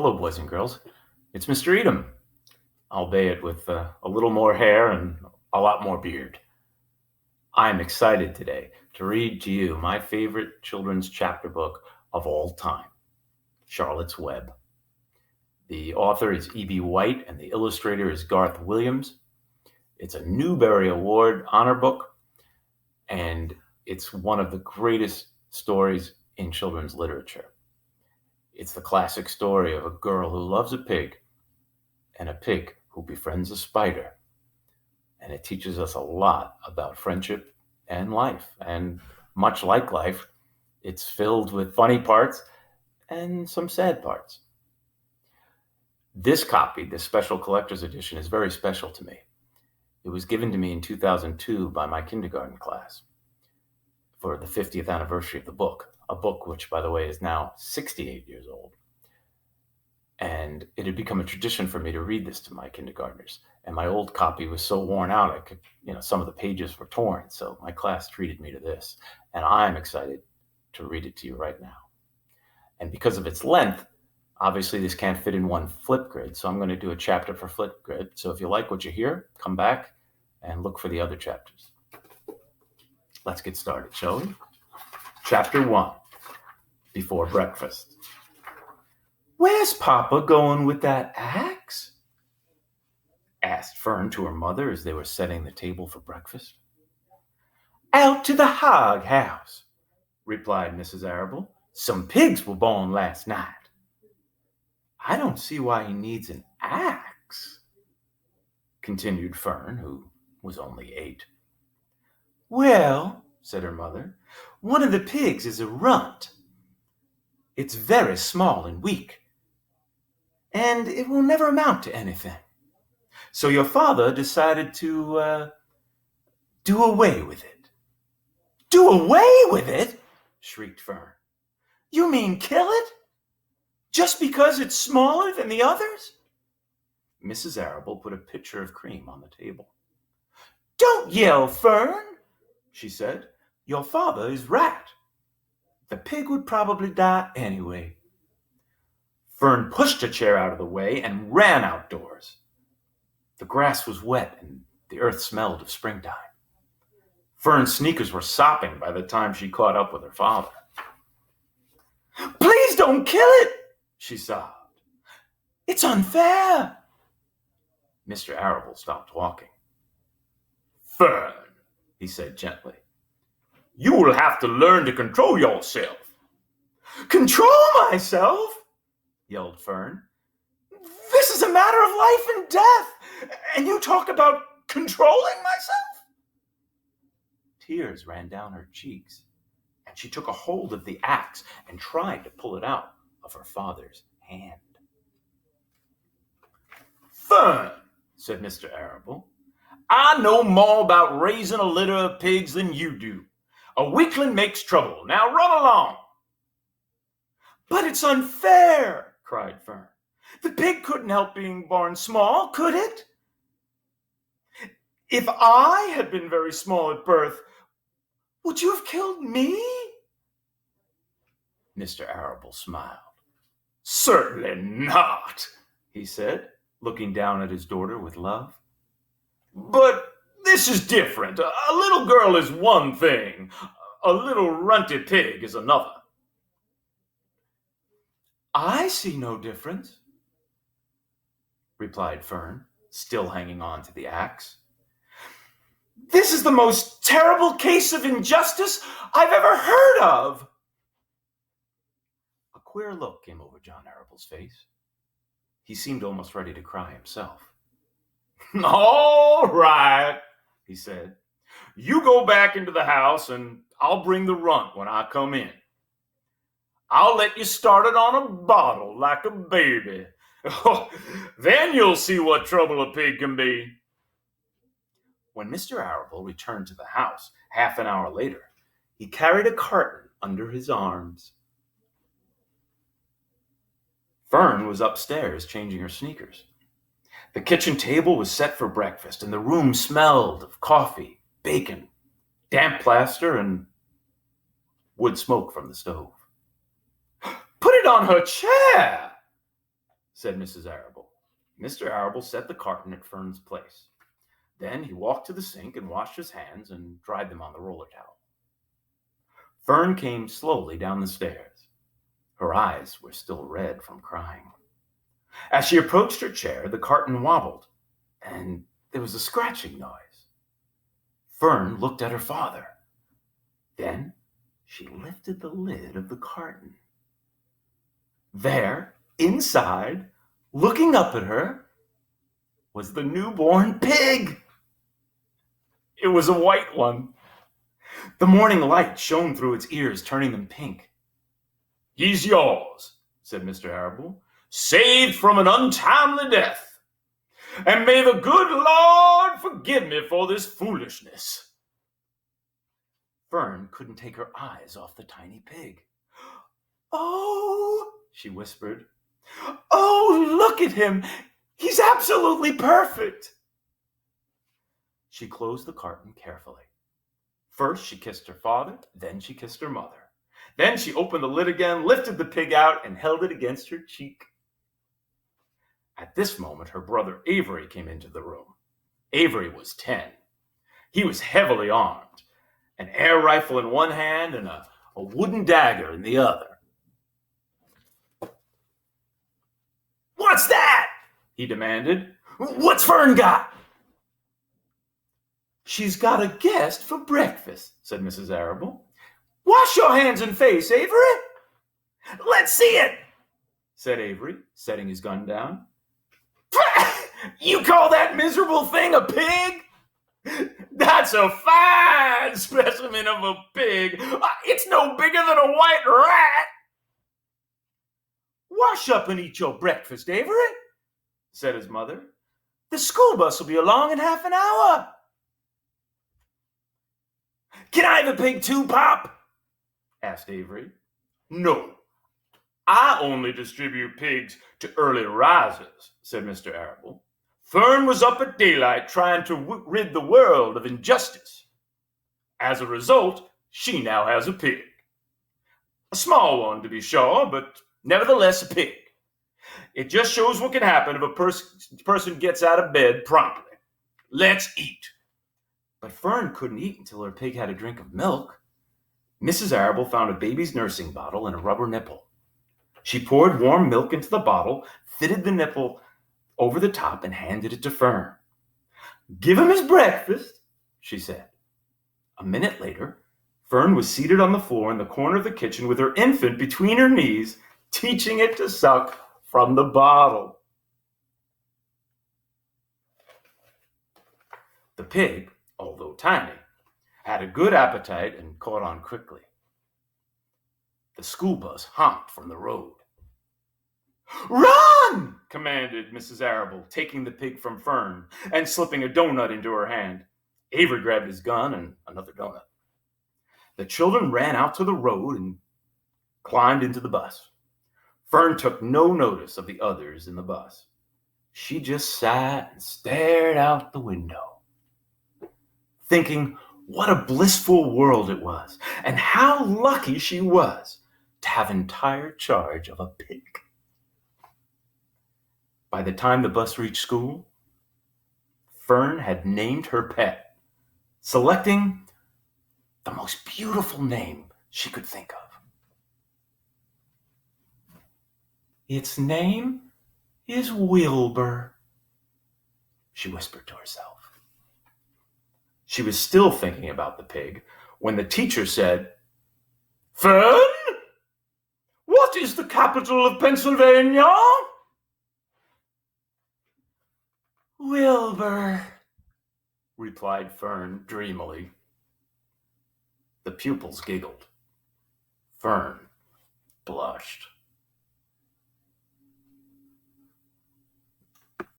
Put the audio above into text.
Hello, boys and girls. It's Mr. Edom, albeit with a little more hair and a lot more beard. I'm excited today to read to you my favorite children's chapter book of all time, Charlotte's Web. The author is E.B. White and the illustrator is Garth Williams. It's a Newbery Award honor book, and it's one of the greatest stories in children's literature. It's the classic story of a girl who loves a pig and a pig who befriends a spider. And it teaches us a lot about friendship and life. And much like life, it's filled with funny parts and some sad parts. This copy, this special collector's edition, is very special to me. It was given to me in 2002 by my kindergarten class for the 50th anniversary of the book, a book which, by the way, is now 68 years old. And it had become a tradition for me to read this to my kindergartners. And my old copy was so worn out, some of the pages were torn. So my class treated me to this. And I'm excited to read it to you right now. And because of its length, obviously this can't fit in one Flipgrid. So I'm going to do a chapter for Flipgrid. So if you like what you hear, come back and look for the other chapters. Let's get started, shall we? Chapter 1, Before Breakfast. "Where's Papa going with that axe?" asked Fern to her mother as they were setting the table for breakfast. "Out to the hog house," replied Mrs. Arable. "Some pigs were born last night." "I don't see why he needs an axe," continued Fern, who was only 8. "Well," said her mother, "one of the pigs is a runt. It's very small and weak, and it will never amount to anything. So your father decided to do away with it." "Do away with it?" shrieked Fern. "You mean kill it? Just because it's smaller than the others?" Mrs. Arable put a pitcher of cream on the table. "Don't yell, Fern," she said. "Your father is right. The pig would probably die anyway." Fern pushed a chair out of the way and ran outdoors. The grass was wet and the earth smelled of springtime. Fern's sneakers were sopping by the time she caught up with her father. "Please don't kill it," she sobbed. "It's unfair." Mr. Arable stopped walking. "Fern," he said gently, "you will have to learn to control yourself." "Control myself?" yelled Fern. "This is a matter of life and death, and you talk about controlling myself?" Tears ran down her cheeks, and she took a hold of the axe and tried to pull it out of her father's hand. "Fern," said Mr. Arable, "I know more about raising a litter of pigs than you do. A weakling makes trouble. Now run along." "But it's unfair," cried Fern. "The pig couldn't help being born small, could it? If I had been very small at birth, would you have killed me?" Mr. Arable smiled. "Certainly not," he said, looking down at his daughter with love. "But this is different. A little girl is one thing. A little runty pig is another." "I see no difference," replied Fern, still hanging on to the axe. "This is the most terrible case of injustice I've ever heard of." A queer look came over John Arable's face. He seemed almost ready to cry himself. "All right," he said. "You go back into the house and I'll bring the runt when I come in. I'll let you start it on a bottle like a baby. Then you'll see what trouble a pig can be." When Mr. Arable returned to the house half an hour later, he carried a carton under his arms. Fern was upstairs changing her sneakers. The kitchen table was set for breakfast, and the room smelled of coffee, bacon, damp plaster, and wood smoke from the stove. "Put it on her chair," said Mrs. Arable. Mr. Arable set the carton at Fern's place. Then he walked to the sink and washed his hands and dried them on the roller towel. Fern came slowly down the stairs. Her eyes were still red from crying. As she approached her chair, the carton wobbled, and there was a scratching noise. Fern looked at her father. Then she lifted the lid of the carton. There, inside, looking up at her, was the newborn pig. It was a white one. The morning light shone through its ears, turning them pink. "He's yours," said Mr. Arable, "saved from an untimely death. And may the good Lord forgive me for this foolishness." Fern couldn't take her eyes off the tiny pig. "Oh," she whispered. "Oh, look at him. He's absolutely perfect." She closed the carton carefully. First, she kissed her father, then she kissed her mother. Then she opened the lid again, lifted the pig out, and held it against her cheek. At this moment, her brother Avery came into the room. Avery was 10. He was heavily armed, an air rifle in one hand and a wooden dagger in the other. "What's that?" he demanded. "What's Fern got?" "She's got a guest for breakfast," said Mrs. Arable. "Wash your hands and face, Avery." "Let's see it," said Avery, setting his gun down. "You call that miserable thing a pig? That's a fine specimen of a pig. It's no bigger than a white rat." "Wash up and eat your breakfast, Avery," said his mother. "The school bus will be along in half an hour." "Can I have a pig too, Pop?" asked Avery. "No, I only distribute pigs to early risers," said Mr. Arable. "Fern was up at daylight trying to rid the world of injustice. As a result, she now has a pig. A small one, to be sure, but nevertheless a pig. It just shows what can happen if a person gets out of bed promptly. Let's eat." But Fern couldn't eat until her pig had a drink of milk. Mrs. Arable found a baby's nursing bottle and a rubber nipple. She poured warm milk into the bottle, fitted the nipple over the top, and handed it to Fern. "Give him his breakfast," she said. A minute later, Fern was seated on the floor in the corner of the kitchen with her infant between her knees, teaching it to suck from the bottle. The pig, although tiny, had a good appetite and caught on quickly. The school bus honked from the road. "Run!" commanded Mrs. Arable, taking the pig from Fern and slipping a donut into her hand. Avery grabbed his gun and another donut. The children ran out to the road and climbed into the bus. Fern took no notice of the others in the bus. She just sat and stared out the window, thinking what a blissful world it was and how lucky she was to have entire charge of a pig. By the time the bus reached school, Fern had named her pet, selecting the most beautiful name she could think of. "Its name is Wilbur," she whispered to herself. She was still thinking about the pig when the teacher said, "Fern, what is the capital of Pennsylvania?" "Wilbur," replied Fern dreamily. The pupils giggled. Fern blushed.